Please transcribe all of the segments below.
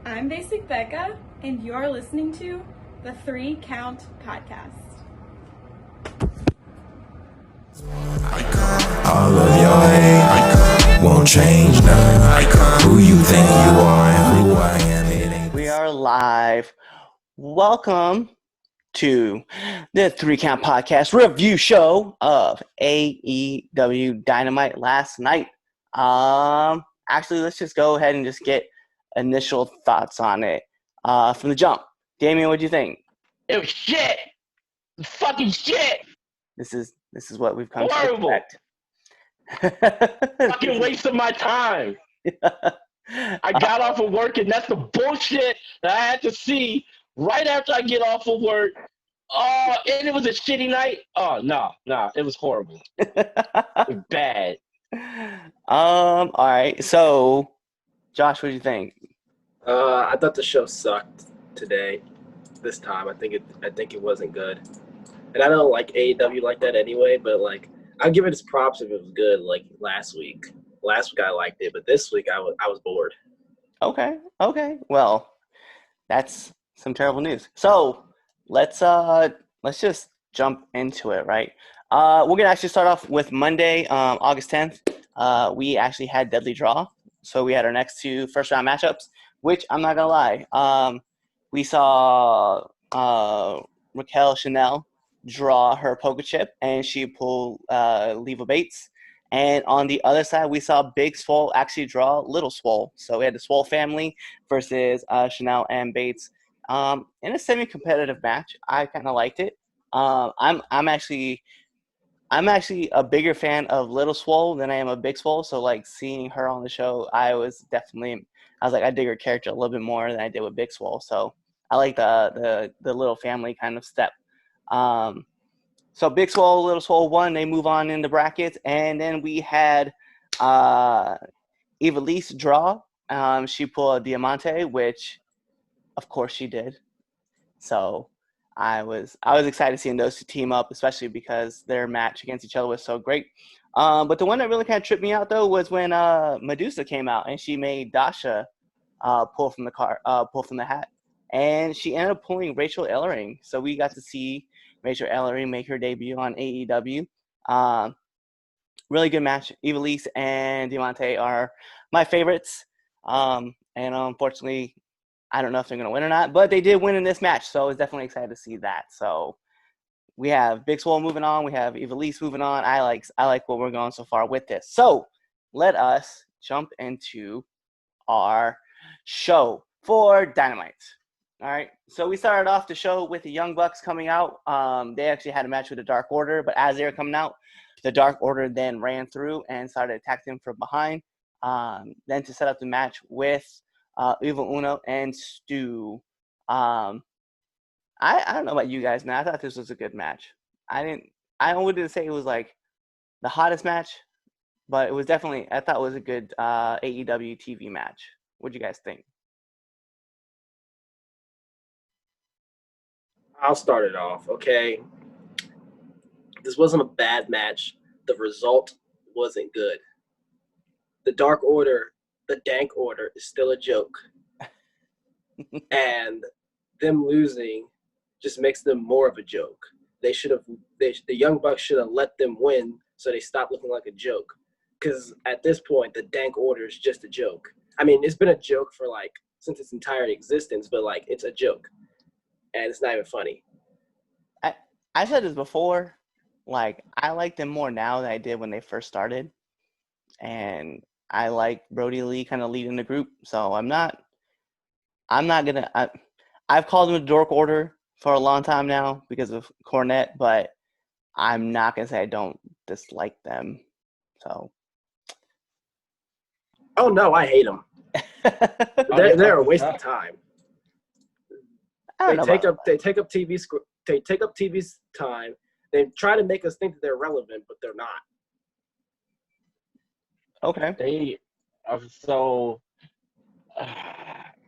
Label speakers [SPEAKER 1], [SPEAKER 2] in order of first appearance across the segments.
[SPEAKER 1] I'm Basic Becca, and you're listening to the 3 Count Podcast.
[SPEAKER 2] All of your hate won't change nothing. Who you think you are and who I am, it ain't.
[SPEAKER 3] We are live. Welcome to the 3 Count Podcast Review Show of AEW Dynamite last night. Actually, let's just go ahead and just get initial thoughts on it from the jump. Damien, what do you think?
[SPEAKER 4] It was shit. Fucking shit.
[SPEAKER 3] This is what we've come
[SPEAKER 4] Horrible.
[SPEAKER 3] to expect.
[SPEAKER 4] Fucking waste of my time. I got off of work, and that's the bullshit that I had to see right after I get off of work. Oh, and it was a shitty night. Oh, no, it was horrible. It was bad.
[SPEAKER 3] All right. So, Josh, what do you think?
[SPEAKER 5] I thought the show sucked today. This time, I think it wasn't good. And I don't like AEW like that anyway, but like I'll give it its props if it was good. Like last week I liked it, but this week I was bored.
[SPEAKER 3] Okay. Well, that's some terrible news. So let's just jump into it, right? We're gonna actually start off with Monday, August 10th. We actually had Deadly Draw, so we had our next 2 first round matchups, which I'm not gonna lie. We saw Raquel Chanel draw her poker chip, and she pulled Leva Bates. And on the other side, we saw Big Swole actually draw Little Swole. So we had the Swole family versus Chanel and Bates in a semi-competitive match. I kind of liked it. I'm actually a bigger fan of Little Swole than I am of Big Swole. So like seeing her on the show, I was like, I dig her character a little bit more than I did with Big Swole. So I like the little family kind of step. So Big Swole, Little Swole won. They move on in the brackets, and then we had Ivelisse draw. She pulled a Diamante, which, of course, she did. So I was excited seeing those 2 team up, especially because their match against each other was so great. But the one that really kind of tripped me out though was when Medusa came out and she made Dasha pull from the hat, and she ended up pulling Rachel Ellering. So we got to see Rachel Ellering make her debut on AEW. Really good match. Ivelisse and Diamante are my favorites. And unfortunately, I don't know if they're going to win or not, but they did win in this match. So I was definitely excited to see that. So we have Big Swole moving on. We have Ivelisse moving on. I like what we're going so far with this. So let us jump into our show for Dynamite. All right, so we started off the show with the Young Bucks coming out. They actually had a match with the Dark Order, but as they were coming out, the Dark Order then ran through and started attacking them from behind. Then to set up the match with Evil Uno and Stu. I don't know about you guys, man. I thought this was a good match. I wouldn't say it was like the hottest match, but it was definitely, I thought it was a good AEW TV match. What do you guys think?
[SPEAKER 5] I'll start it off, okay? This wasn't a bad match. The result wasn't good. The Dark Order, the Dank Order, is still a joke. And them losing just makes them more of a joke. The Young Bucks should have let them win so they stop looking like a joke. Because at this point, the Dank Order is just a joke. I mean, it's been a joke for like since its entire existence, but like it's a joke. And it's not even funny.
[SPEAKER 3] I said this before, like I like them more now than I did when they first started, and I like Brody Lee kind of leading the group. So I'm not gonna. I've called them the Dark Order for a long time now because of Cornette, but I'm not gonna say I don't dislike them. So.
[SPEAKER 5] Oh no, I hate them. They're a waste of time. They take up TV's time. They try to make us think that they're relevant, but they're not.
[SPEAKER 3] Okay.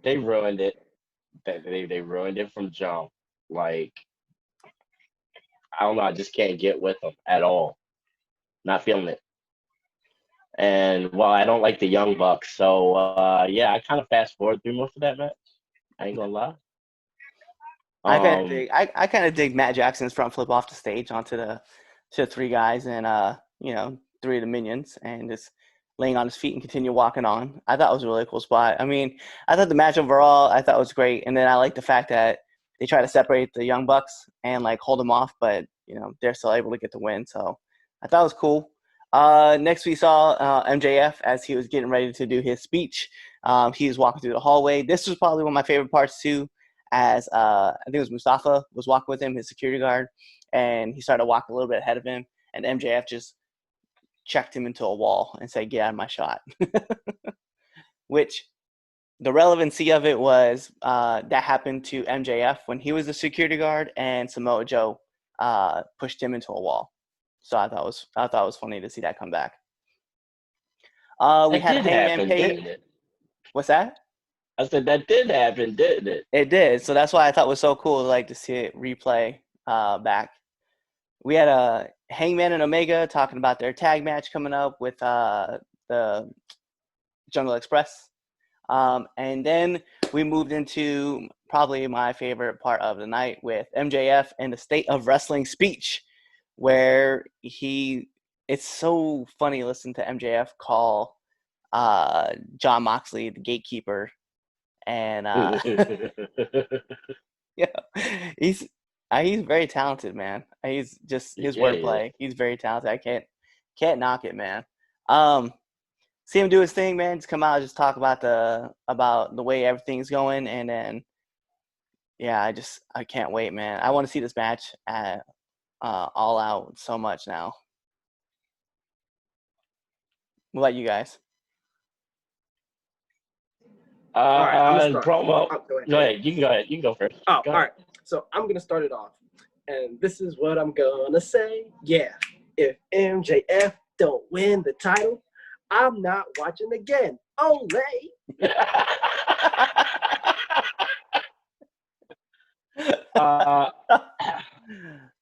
[SPEAKER 4] They ruined it. They ruined it from jump. Like, I don't know. I just can't get with them at all. Not feeling it. And well, I don't like the Young Bucks, so yeah, I kind of fast forward through most of that match. I ain't gonna lie.
[SPEAKER 3] I kind of dig Matt Jackson's front flip off the stage onto the three guys and three of the minions and just laying on his feet and continue walking on. I thought it was a really cool spot. I mean, I thought the match overall I thought was great, and then I like the fact that they try to separate the Young Bucks and like hold them off, but they're still able to get the win. So I thought it was cool. Next we saw MJF as he was getting ready to do his speech. He was walking through the hallway. This was probably one of my favorite parts too, as I think it was Mustafa was walking with him, his security guard, and he started walking a little bit ahead of him, and MJF just checked him into a wall and said, "Get out of my shot." Which the relevancy of it was that happened to MJF when he was a security guard, and Samoa Joe pushed him into a wall. So I thought it was funny to see that come back. We
[SPEAKER 4] That
[SPEAKER 3] had
[SPEAKER 4] did
[SPEAKER 3] Hangman
[SPEAKER 4] happen,
[SPEAKER 3] Page.
[SPEAKER 4] didn't it?
[SPEAKER 3] What's that?
[SPEAKER 4] I said that did happen, didn't it?
[SPEAKER 3] It did. So that's why I thought it was so cool, like to see it replay back. We had Hangman and Omega talking about their tag match coming up with the Jungle Express. And then we moved into probably my favorite part of the night with MJF and the State of Wrestling speech, where it's so funny listening to MJF call Jon Moxley the gatekeeper. And yeah, he's very talented, man. He's just his wordplay. He's very talented. I can't knock it, man. See him do his thing, man. Just come out, just talk about the way everything's going, and then yeah, I can't wait, man. I want to see this match at All Out so much now. What about you guys?
[SPEAKER 5] All right, I'm gonna start.
[SPEAKER 4] Promo.
[SPEAKER 5] Oh, go ahead.
[SPEAKER 4] Go ahead. You can go ahead. You can go first.
[SPEAKER 5] Oh, all right. So I'm gonna start it off, and this is what I'm gonna say. Yeah, if MJF don't win the title, I'm not watching again. Olay!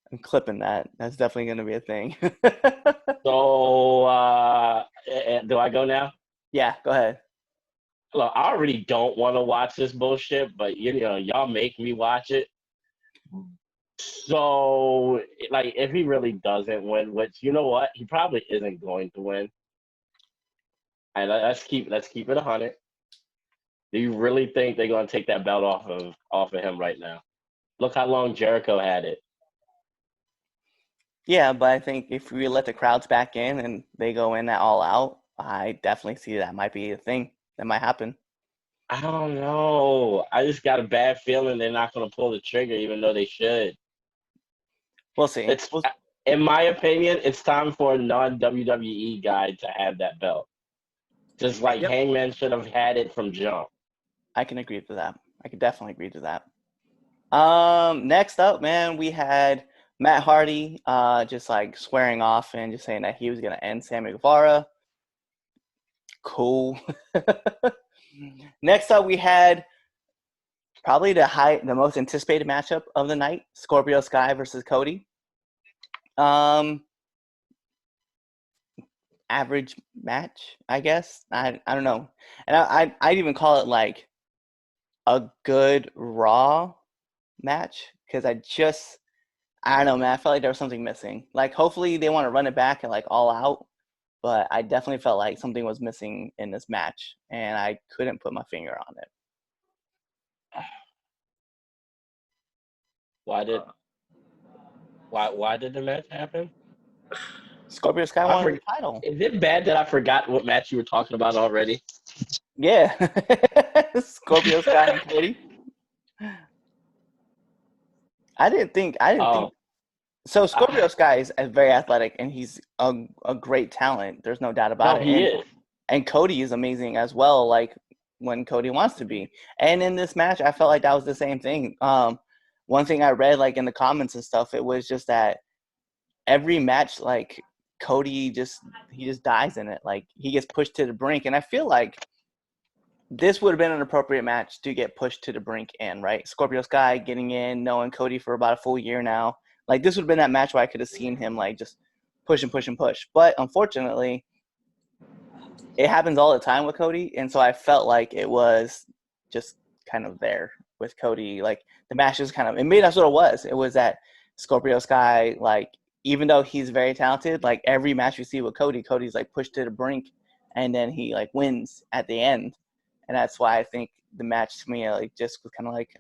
[SPEAKER 3] I'm clipping that. That's definitely going to be a thing.
[SPEAKER 4] So, do I go now?
[SPEAKER 3] Yeah, go ahead.
[SPEAKER 4] Look, I already don't want to watch this bullshit, but y'all make me watch it. So, like, if he really doesn't win, which you know what, he probably isn't going to win. And let's keep it 100. Do you really think they're going to take that belt off of him right now? Look how long Jericho had it.
[SPEAKER 3] Yeah, but I think if we let the crowds back in and they go in that All Out, I definitely see that might be a thing that might happen.
[SPEAKER 4] I don't know. I just got a bad feeling they're not going to pull the trigger, even though they should.
[SPEAKER 3] We'll see.
[SPEAKER 4] In my opinion, it's time for a non-WWE guy to have that belt. Just like Hangman should have had it from jump.
[SPEAKER 3] I can agree to that. I can definitely agree to that. Next up, man, we had Matt Hardy just like swearing off and just saying that he was going to end Sammy Guevara. Cool. Next up, we had probably the most anticipated matchup of the night, Scorpio Sky versus Cody. Average match, I guess. I don't know. And I'd even call it like a good Raw match because I don't know, man. I felt like there was something missing. Like, hopefully they want to run it back and like All Out, but I definitely felt like something was missing in this match, and I couldn't put my finger on it.
[SPEAKER 4] Why did the match happen?
[SPEAKER 3] Scorpio Sky won the title.
[SPEAKER 4] Is it bad that I forgot what match you were talking about already?
[SPEAKER 3] Yeah. Scorpio Sky and Cody. I didn't think. So Scorpio Sky is very athletic, and he's a great talent. There's no doubt about it.
[SPEAKER 4] He is.
[SPEAKER 3] And Cody is amazing as well, like when Cody wants to be. And in this match, I felt like that was the same thing. One thing I read, like in the comments and stuff, it was just that every match, like Cody he just dies in it. Like he gets pushed to the brink, and I feel like this would have been an appropriate match to get pushed to the brink in, right? Scorpio Sky getting in, knowing Cody for about a full year now. Like, this would have been that match where I could have seen him, like, just push and push and push. But, unfortunately, it happens all the time with Cody, and so I felt like it was just kind of there with Cody. Like the match was kind of, and maybe that's what it was. It was that Scorpio Sky, like even though he's very talented, like every match we see with Cody, Cody's like pushed to the brink, and then he like wins at the end, and that's why I think the match to me like just was kind of like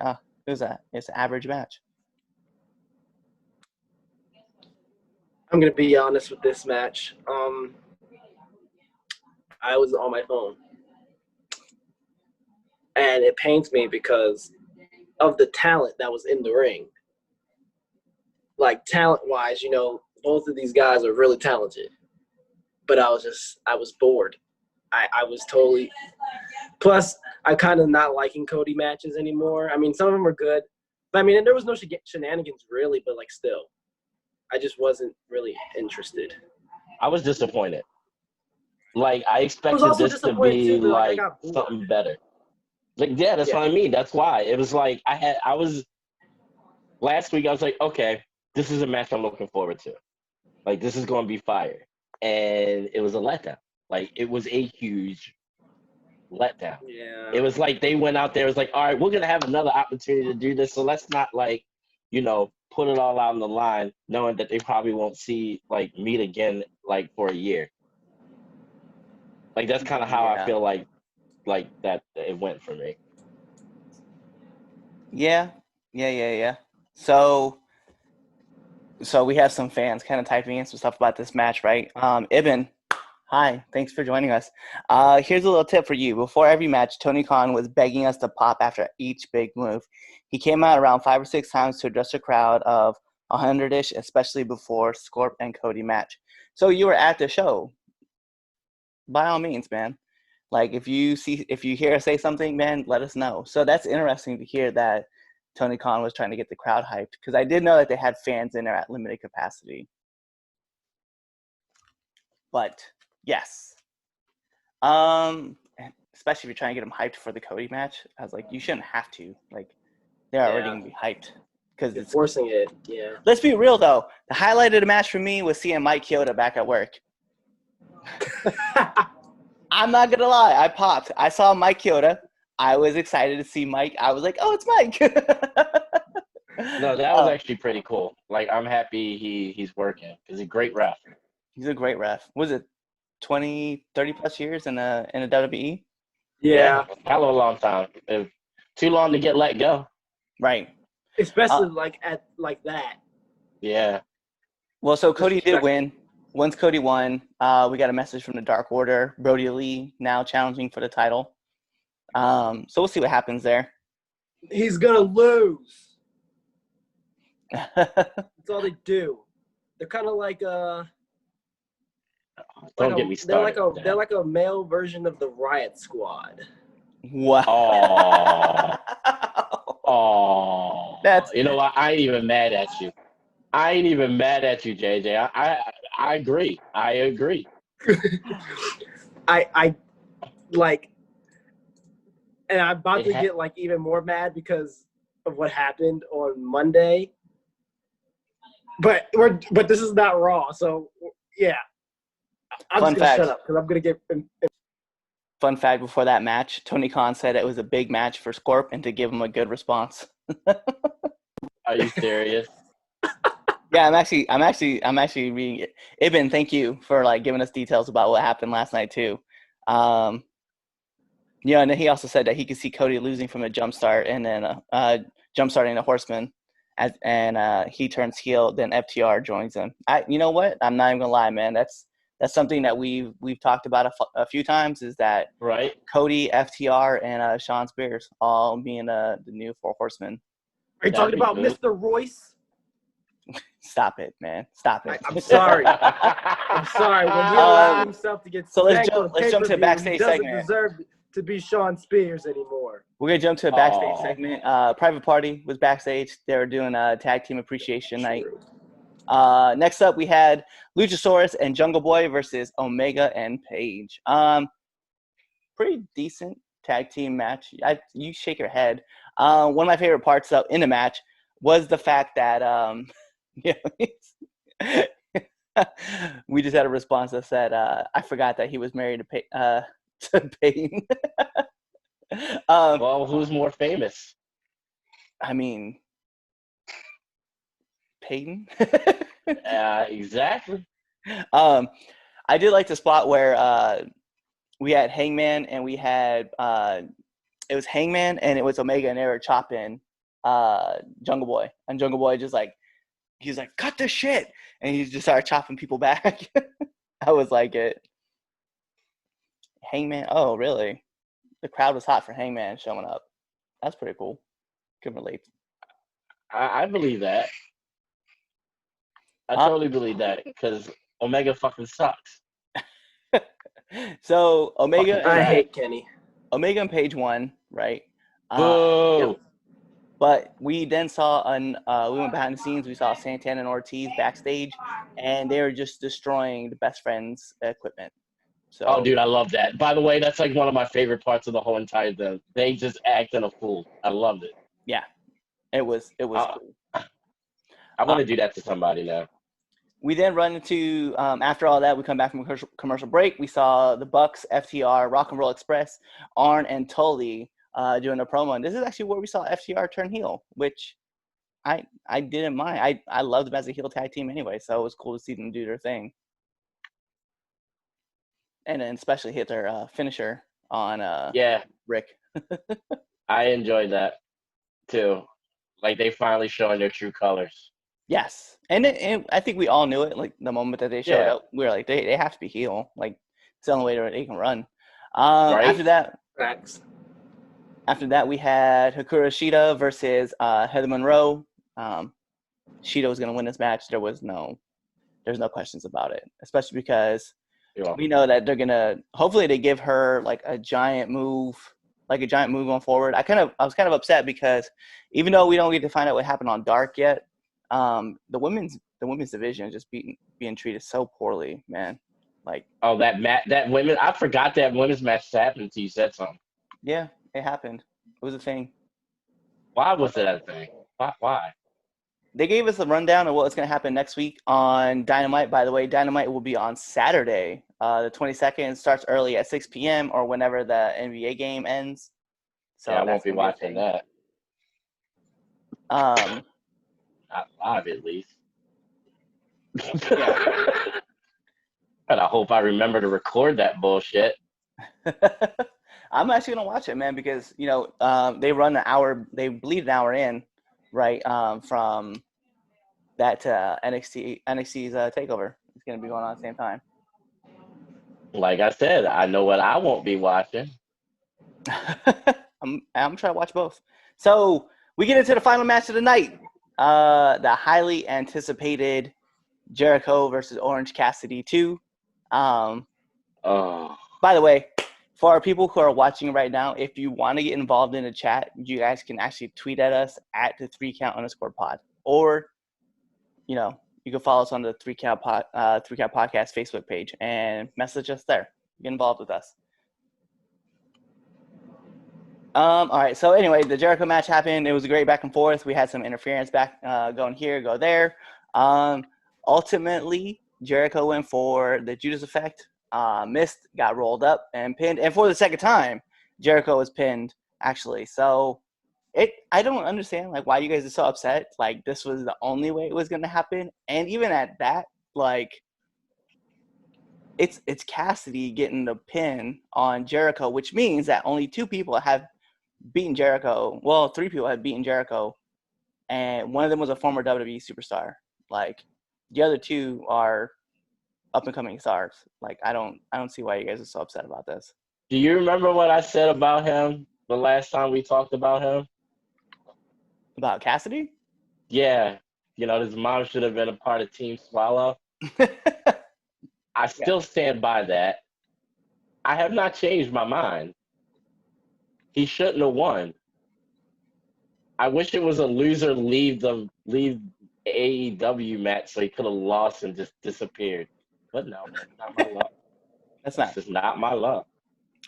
[SPEAKER 3] it's an average match.
[SPEAKER 5] I'm gonna be honest with this match. I was on my phone, and it pains me because of the talent that was in the ring. Like talent-wise, both of these guys are really talented, but I was bored. I was totally. Plus, I'm kind of not liking Cody matches anymore. I mean, some of them are good, but I mean, and there was no shenanigans really, but like still, I just wasn't really interested.
[SPEAKER 4] I was disappointed. Like I
[SPEAKER 5] I was
[SPEAKER 4] expected
[SPEAKER 5] also
[SPEAKER 4] this to
[SPEAKER 5] disappointed
[SPEAKER 4] be
[SPEAKER 5] too, but like I
[SPEAKER 4] like
[SPEAKER 5] got bored.
[SPEAKER 4] something better. Like yeah, that's what I mean. That's why it was like I was last week. I was like, okay, this is a match I'm looking forward to. Like this is going to be fire, and it was a letdown. Like it was a huge letdown.
[SPEAKER 5] Yeah.
[SPEAKER 4] It was like they went out there. It was like, all right, we're gonna have another opportunity to do this, so let's not like, put it all out on the line, knowing that they probably won't meet again like for a year. Like that's kind of how I feel like that it went for me.
[SPEAKER 3] Yeah. So we have some fans kind of typing in some stuff about this match, right? Ibn, hi, thanks for joining us. Here's a little tip for you. Before every match, Tony Khan was begging us to pop after each big move. He came out around 5 or 6 times to address a crowd of 100-ish, especially before Scorp and Cody match. So you were at the show. By all means, man. Like if you hear us say something, man, let us know. So that's interesting to hear that Tony Khan was trying to get the crowd hyped, because I did know that they had fans in there at limited capacity. But yes, especially if you're trying to get them hyped for the Cody match, I was like, you shouldn't have to. Like they're already gonna be hyped because it's
[SPEAKER 5] forcing it. Yeah.
[SPEAKER 3] Let's be real though. The highlight of the match for me was seeing Mike Chioda back at work. I'm not gonna lie, I popped. I saw Mike Chioda. I was excited to see Mike. I was like, oh, it's Mike.
[SPEAKER 4] No, that was actually pretty cool. Like I'm happy he's working. He's a great ref.
[SPEAKER 3] He's a great ref. Was it 20, 30 plus years in a WWE?
[SPEAKER 5] Yeah.
[SPEAKER 4] Hell of a long time. Too long to get let go.
[SPEAKER 3] Right.
[SPEAKER 5] Especially at that.
[SPEAKER 4] Yeah.
[SPEAKER 3] Well, so Cody did win. Once Cody won, we got a message from the Dark Order. Brody Lee now challenging for the title. So we'll see what happens there.
[SPEAKER 5] He's gonna lose. That's all they do. They're kind of like
[SPEAKER 4] Don't get me started.
[SPEAKER 5] They're like a male version of the Riot Squad.
[SPEAKER 3] Wow.
[SPEAKER 4] Oh.
[SPEAKER 3] That's.
[SPEAKER 4] You know what? I ain't even mad at you. I ain't even mad at you, JJ. I agree. I agree.
[SPEAKER 5] I like, and I'm about to get like even more mad because of what happened on Monday. But this is not Raw, so yeah. I'm just gonna shut up because I'm gonna get.
[SPEAKER 3] Fun fact: before that match, Tony Khan said it was a big match for Scorp and to give him a good response.
[SPEAKER 4] Are you serious?
[SPEAKER 3] Yeah, I'm actually reading it. Ibn, thank you for like giving us details about what happened last night too. And then he also said that he could see Cody losing from a jump start and then jump starting the Horseman, and he turns heel. Then FTR joins him. You know what? I'm not even gonna lie, man. That's something that we've talked about a few times. Is that
[SPEAKER 4] right?
[SPEAKER 3] Cody, FTR, and Sean Spears all being the new 4 Horsemen.
[SPEAKER 5] Are you talking about Mr. Royce?
[SPEAKER 3] Stop it, man. Stop it.
[SPEAKER 5] I'm sorry. I'm sorry. When he allowed himself to get
[SPEAKER 3] let's jump to the backstage segment.
[SPEAKER 5] He doesn't deserve to be Sean Spears anymore.
[SPEAKER 3] We're going to jump to a backstage segment. Private Party was backstage. They were doing a tag team appreciation night. Next up, we had Luchasaurus and Jungle Boy versus Omega and Page. Pretty decent tag team match. You shake your head. One of my favorite parts in the match was the fact that We just had a response that said, "I forgot that he was married to Peyton."
[SPEAKER 4] Well, who's more famous?
[SPEAKER 3] I mean, Peyton.
[SPEAKER 4] Exactly.
[SPEAKER 3] I did like the spot where we had Hangman and we had it was Hangman and it was Omega and they were chopping Jungle Boy, and Jungle Boy just like he's like, cut this shit, and he just started chopping people back. I was like it. Hangman. Oh, really? The crowd was hot for Hangman showing up. That's pretty cool. Can relate.
[SPEAKER 4] I believe that. I totally believe that because Omega fucking sucks.
[SPEAKER 3] So Omega,
[SPEAKER 5] I hate Kenny.
[SPEAKER 3] Omega and Page won, right?
[SPEAKER 4] Boo!
[SPEAKER 3] Yep. But we then saw we went behind the scenes. We saw Santana and Ortiz backstage, and they were just destroying the Best Friends equipment. So,
[SPEAKER 4] Oh, dude, I love that. By the way, that's like one of my favorite parts of the whole entire thing. They just acting a fool. I loved it.
[SPEAKER 3] yeah, it was cool.
[SPEAKER 4] I want to do that to somebody now.
[SPEAKER 3] We then run into after all that, we come back from commercial break. We saw the Bucks, FTR, Rock and Roll Express, Arn, and Tully doing a promo. And this is actually where we saw FTR turn heel, which I didn't mind. I loved them as a heel tag team anyway, so it was cool to see them do their thing. And then especially hit their finisher on Rick.
[SPEAKER 4] I enjoyed that too. Like they finally showing their true colors.
[SPEAKER 3] Yes, and I think we all knew it. Like the moment that they showed up, we were like, they have to be heel. Like it's the only way that they can run.
[SPEAKER 4] Right?
[SPEAKER 3] After that,
[SPEAKER 5] Facts.
[SPEAKER 3] After that, we had Hikaru Shida versus Heather Monroe. Shida was going to win this match. There's no questions about it, especially because we know that they're going to – hopefully they give her like a giant move on forward. I was kind of upset because even though we don't get to find out what happened on Dark yet, the women's division is just being treated so poorly, man. Like
[SPEAKER 4] that women, I forgot that women's match happened until you said something.
[SPEAKER 3] Yeah, it happened. It was a thing.
[SPEAKER 4] Why was it a thing? Why?
[SPEAKER 3] They gave us a rundown of what's going to happen next week on Dynamite. By the way, Dynamite will be on Saturday, the 22nd. Starts early at 6 p.m. or whenever the NBA game ends. So
[SPEAKER 4] I won't be watching that.
[SPEAKER 3] Not
[SPEAKER 4] live, at least. And I hope I remember to record that bullshit.
[SPEAKER 3] I'm actually gonna watch it, man, because they run an hour. They bleed an hour in, right? From that to NXT's Takeover. It's gonna be going on at the same time.
[SPEAKER 4] Like I said, I know what I won't be watching.
[SPEAKER 3] I'm trying to watch both. So we get into the final match of the night. The highly anticipated Jericho versus Orange Cassidy 2. By the way, for our people who are watching right now, if you want to get involved in the chat, you guys can actually tweet at us at the 3count_pod, or you can follow us on the 3Count Podcast Facebook page and message us there. Get involved with us. All right. So anyway, the Jericho match happened. It was a great back and forth. We had some interference back going here, go there. Ultimately, Jericho went for the Judas Effect. Missed, got rolled up and pinned, and for the second time, Jericho was pinned actually. So I don't understand like why you guys are so upset. Like this was the only way it was going to happen, and even at that, like it's Cassidy getting the pin on Jericho, which means that only 2 people have beaten Jericho. Well, 3 people have beaten Jericho, and one of them was a former WWE superstar. Like the other 2 are up and coming stars. Like I don't see why you guys are so upset about this.
[SPEAKER 4] Do you remember what I said about him the last time we talked about him?
[SPEAKER 3] About Cassidy?
[SPEAKER 4] Yeah. His mom should have been a part of Team Swallow. I still stand by that. I have not changed my mind. He shouldn't have won. I wish it was a loser leave AEW match so he could have lost and just disappeared. But no, that's not my luck. That's just not my luck.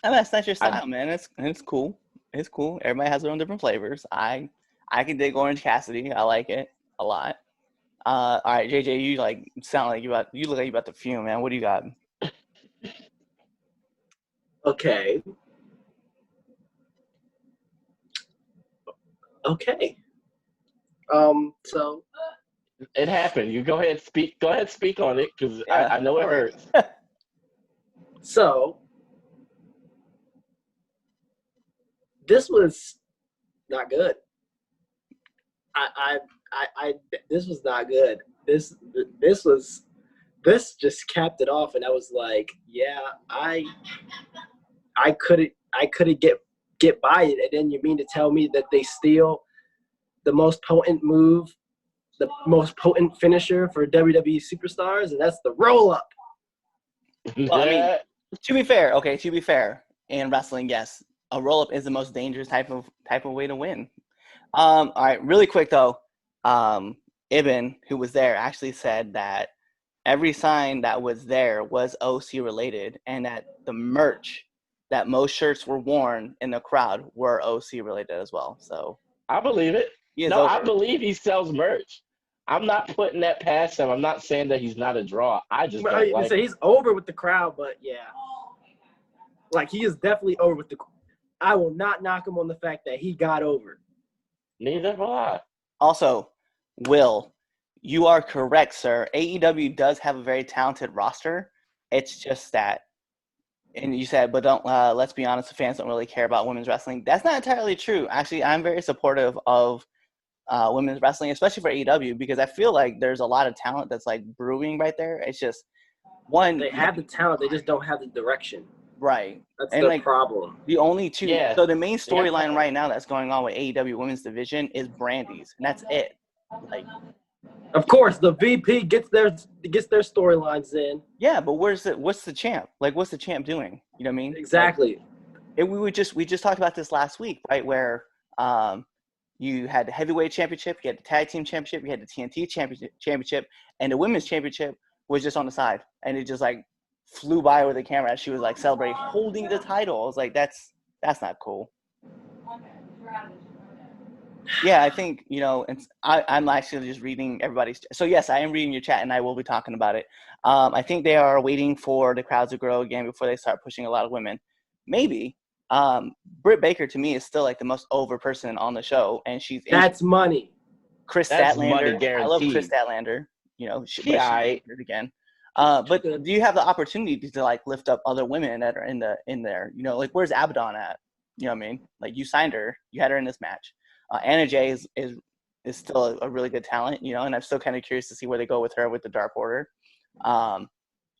[SPEAKER 3] And that's not your style, man. It's cool. It's cool. Everybody has their own different flavors. I can dig Orange Cassidy. I like it a lot. All right, JJ, you sound like you look like you about to fume, man. What do you got?
[SPEAKER 5] Okay. So
[SPEAKER 4] It happened. You go ahead, speak. Go ahead, speak on it, because
[SPEAKER 3] Yeah.
[SPEAKER 4] I know it hurts.
[SPEAKER 5] So this was not good. This was not good. This just capped it off, and I was like, yeah, I couldn't get by it. And then you mean to tell me that they steal the most potent move, the most potent finisher for WWE superstars, and that's the roll up.
[SPEAKER 3] Well, I mean, to be fair, in wrestling, yes, a roll up is the most dangerous type of way to win. All right, really quick though, Ibn, who was there, actually said that every sign that was there was OC related, and that the merch, that most shirts were worn in the crowd, were OC related as well. So
[SPEAKER 4] I believe it.
[SPEAKER 3] no,
[SPEAKER 4] I believe he sells merch. I'm not putting that past him. I'm not saying that he's not a draw. I just don't like.
[SPEAKER 5] So he's over with the crowd, but yeah, like he is definitely over with the. I will not knock him on the fact that he got over.
[SPEAKER 4] Neither will I.
[SPEAKER 3] Also, Will, you are correct, sir. AEW does have a very talented roster. It's just that, and you said, but don't. Let's be honest, the fans don't really care about women's wrestling. That's not entirely true. Actually, I'm very supportive of women's wrestling, especially for AEW, because I feel like there's a lot of talent that's like brewing right there. It's just one.
[SPEAKER 5] They have the talent, they just don't have the direction.
[SPEAKER 3] Right.
[SPEAKER 5] That's
[SPEAKER 3] and
[SPEAKER 5] the
[SPEAKER 3] like
[SPEAKER 5] problem.
[SPEAKER 3] the only two.
[SPEAKER 4] Yeah.
[SPEAKER 3] So the main storyline right now that's going on with AEW Women's Division is Brandy's, and that's it. Like,
[SPEAKER 5] of course, the VP gets their storylines in.
[SPEAKER 3] yeah, but what's the champ? Like, what's the champ doing? You know what I mean?
[SPEAKER 5] Exactly.
[SPEAKER 3] Like, we just talked about this last week, right? Where you had the heavyweight championship, you had the tag team championship, you had the TNT championship, and the women's championship was just on the side, and it just like flew by with the camera as she was like celebrating, holding the title. I was like, that's not cool. Yeah, I think, I'm actually just reading everybody's. So yes, I am reading your chat, and I will be talking about it. I think they are waiting for the crowds to grow again before they start pushing a lot of women. Maybe. Britt Baker to me is still like the most over person on the show, and
[SPEAKER 5] that's money.
[SPEAKER 4] That's
[SPEAKER 3] Statlander.
[SPEAKER 4] money guaranteed.
[SPEAKER 3] I love Chris Statlander. She again. But do you have the opportunity to like lift up other women that are in there? Like where's Abaddon at? You know what I mean? Like you signed her, you had her in this match. Anna Jay is still a really good talent, and I'm still kind of curious to see where they go with her with the Dark Order.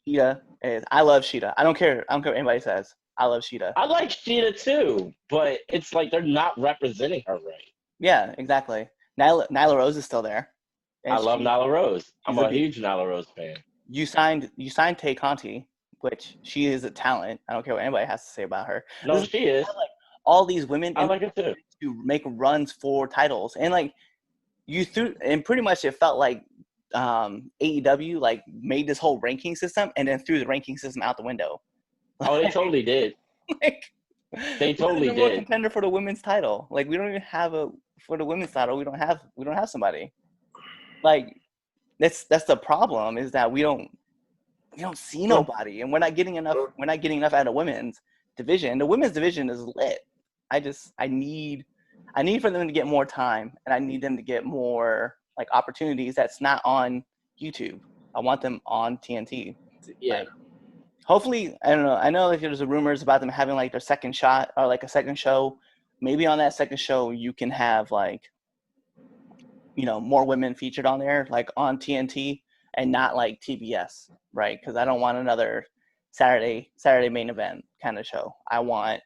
[SPEAKER 3] Sheeta I love Sheeta. I don't care what anybody says. I love Sheeta.
[SPEAKER 4] I like Sheeta too, but it's like they're not representing her right.
[SPEAKER 3] Yeah, exactly. Nyla Rose is still there.
[SPEAKER 4] I love Nyla Rose. I'm a huge Nyla Rose fan.
[SPEAKER 3] You signed Tay Conti, which she is a talent. I don't care what anybody has to say about her.
[SPEAKER 4] No, she is.
[SPEAKER 3] Like all these women
[SPEAKER 4] I like it too.
[SPEAKER 3] To make runs for titles, and like and pretty much it felt like AEW like made this whole ranking system and then threw the ranking system out the window.
[SPEAKER 4] Oh, they totally did. They totally did.
[SPEAKER 3] We're a contender for the women's title. Like we don't even have for the women's title. We don't have somebody. Like that's the problem, is that we don't see nobody, and we're not getting enough out of women's division. The women's division is lit. I need for them to get more time, and I need them to get more like opportunities that's not on YouTube. I want them on TNT.
[SPEAKER 5] Yeah.
[SPEAKER 3] Like, hopefully, I don't know. I know like there's rumors about them having like their second shot or like a second show. Maybe on that second show you can have like, more women featured on there, like on TNT, and not like TBS, right? Because I don't want another Saturday main event kind of show. I want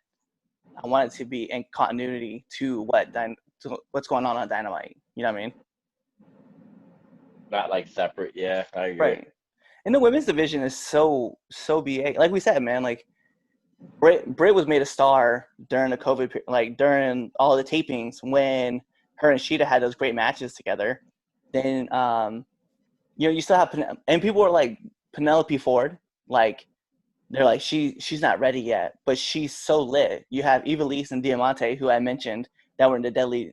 [SPEAKER 3] it to be in continuity to what's going on Dynamite. You know what I mean?
[SPEAKER 4] Not like separate. Yeah, I agree.
[SPEAKER 3] Right. And the women's division is so BA. Like we said, man, like Britt was made a star during the COVID period, like during all the tapings when her and Sheeta had those great matches together. Then, you still have, and people were like Penelope Ford, like they're like she's not ready yet, but she's so lit. You have Ivelisse and Diamante, who I mentioned, that were in the deadly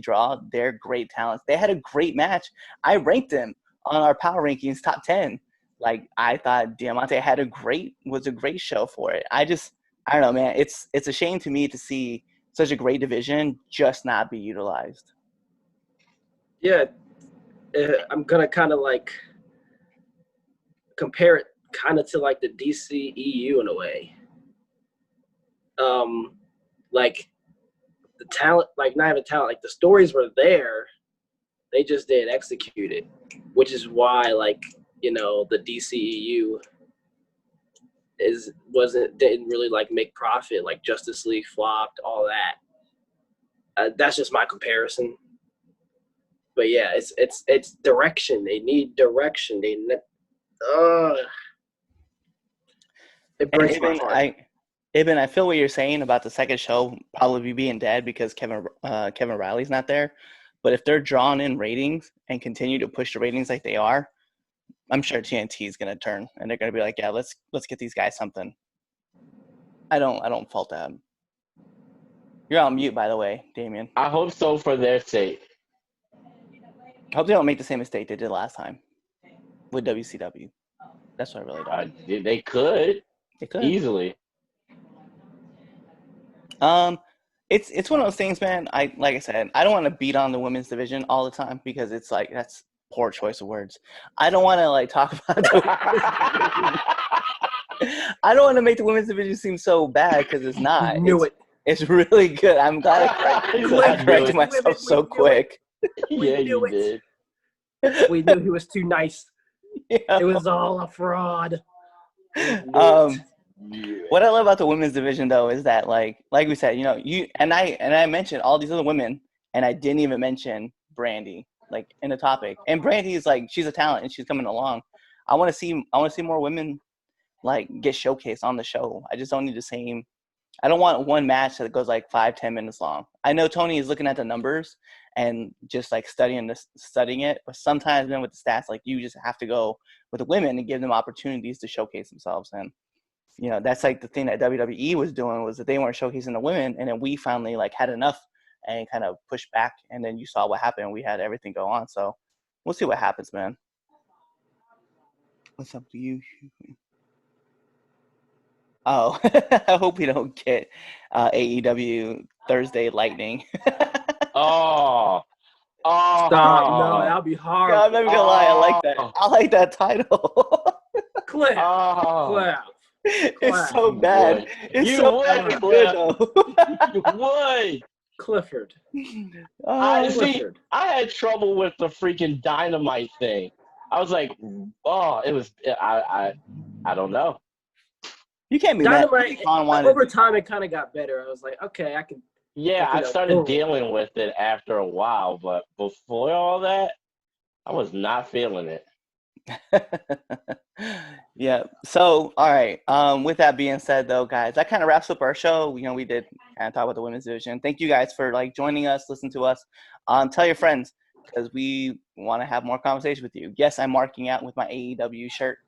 [SPEAKER 3] draw. They're great talents. They had a great match. I ranked them on our power rankings top 10. Like, I thought Diamante was a great show for it. I don't know, man. It's a shame to me to see such a great division just not be utilized.
[SPEAKER 5] Yeah, I'm gonna kind of like compare it kind of to like the DCEU in a way. Like the talent, like not even talent, like the stories were there, they just didn't execute it, which is why like, you know, the DCEU didn't really like make profit. Like Justice League flopped, all that. That's just my comparison. But yeah, it's direction. They need direction. It breaks my heart.
[SPEAKER 3] Ibn, I feel what you're saying about the second show probably being dead because Kevin Riley's not there. But if they're drawing in ratings and continue to push the ratings like they are, I'm sure TNT is gonna turn and they're gonna be like, yeah, let's get these guys something. I don't fault that. You're on mute, by the way, Damien.
[SPEAKER 4] I hope so for their sake.
[SPEAKER 3] I hope they don't make the same mistake they did last time with WCW. That's what I really don't.
[SPEAKER 4] They could.
[SPEAKER 3] They could
[SPEAKER 4] easily.
[SPEAKER 3] It's one of those things, man. Like I said, I don't want to beat on the women's division all the time because it's like that's poor choice of words. I don't want to like talk about I don't want to make the women's division seem so bad because it's not. It's really good. I'm glad I corrected myself so quick.
[SPEAKER 4] Yeah, you did.
[SPEAKER 5] We knew he was too nice. Yeah. It was all a fraud.
[SPEAKER 3] What I love about the women's division though is that like we said, you know, you and I mentioned all these other women and I didn't even mention Brandy like in the topic. And Brandy is like she's a talent and she's coming along. I want to see more women like get showcased on the show. I just don't need the same. I don't want one match that goes like 5-10 minutes long. I know Tony is looking at the numbers and just like studying it, but sometimes then with the stats, like you just have to go with the women and give them opportunities to showcase themselves. And you know, that's like the thing that WWE was doing was that they weren't showcasing the women, and then we finally like had enough and kind of pushed back, and then you saw what happened. We had everything go on, so we'll see what happens, man. What's up to you? Oh, I hope we don't get AEW Thursday Lightning.
[SPEAKER 4] Oh.
[SPEAKER 5] Stop! No, that'll be hard.
[SPEAKER 3] God, I'm not even gonna lie. I like that. I like that title.
[SPEAKER 5] Cliff.
[SPEAKER 3] It's so bad. It's
[SPEAKER 4] you
[SPEAKER 3] so
[SPEAKER 4] would,
[SPEAKER 3] bad.
[SPEAKER 4] Cliff. You would.
[SPEAKER 5] Clifford.
[SPEAKER 4] Clifford. I had trouble with the freaking Dynamite thing. I was like, it was. I don't know.
[SPEAKER 3] You can't be
[SPEAKER 5] Dynamite. Over time, it kind of got better. I was like, okay, I can.
[SPEAKER 4] Yeah, I started dealing with it after a while, but before all that, I was not feeling it.
[SPEAKER 3] Yeah. So, all right. With that being said, though, guys, that kind of wraps up our show. You know, we did kind of talk about the women's division. Thank you guys for like joining us, listen to us. Tell your friends because we want to have more conversation with you. Yes, I'm marking out with my AEW shirt.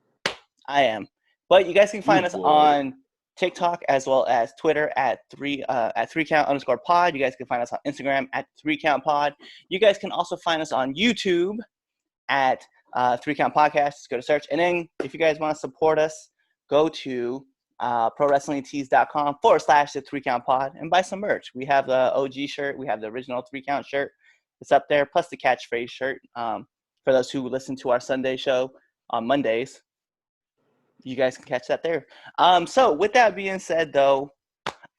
[SPEAKER 3] I am. But you guys can find us on TikTok as well as Twitter at 3count_pod. You guys can find us on Instagram at 3countpod. You guys can also find us on YouTube at 3count Podcast. Just go to search. And then if you guys want to support us, go to prowrestlingtees.com/the 3count pod and buy some merch. We have the OG shirt. We have the original 3count shirt. It's up there, plus the catchphrase shirt. For those who listen to our Sunday show on Mondays, you guys can catch that there. So with that being said, though,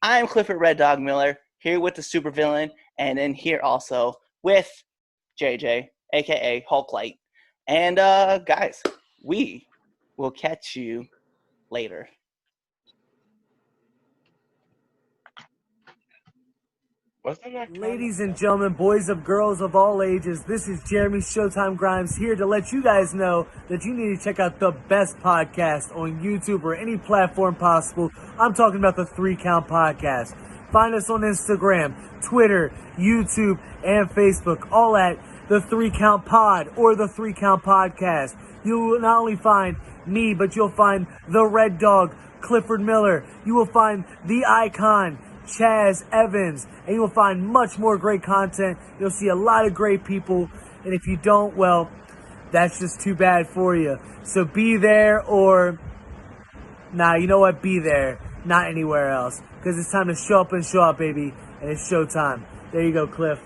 [SPEAKER 3] I'm Clifford Red Dog Miller here with the supervillain, and then here also with JJ, aka Hulk Light. And guys, we will catch you later.
[SPEAKER 6] Ladies and gentlemen, boys and girls of all ages, this is Jeremy Showtime Grimes here to let you guys know that you need to check out the best podcast on YouTube or any platform possible. I'm talking about the 3Count Podcast. Find us on Instagram, Twitter, YouTube, and Facebook, all at the 3Count Pod or the 3Count Podcast. You will not only find me, but you'll find the Red Dog, Clifford Miller. You will find the Icon, Chaz Evans, and you will find much more great content. You'll see a lot of great people, and if you don't, well, that's just too bad for you. So be there, or nah, you know what? Be there, not anywhere else, because it's time to show up and show out, baby, and it's showtime. There you go, Cliff.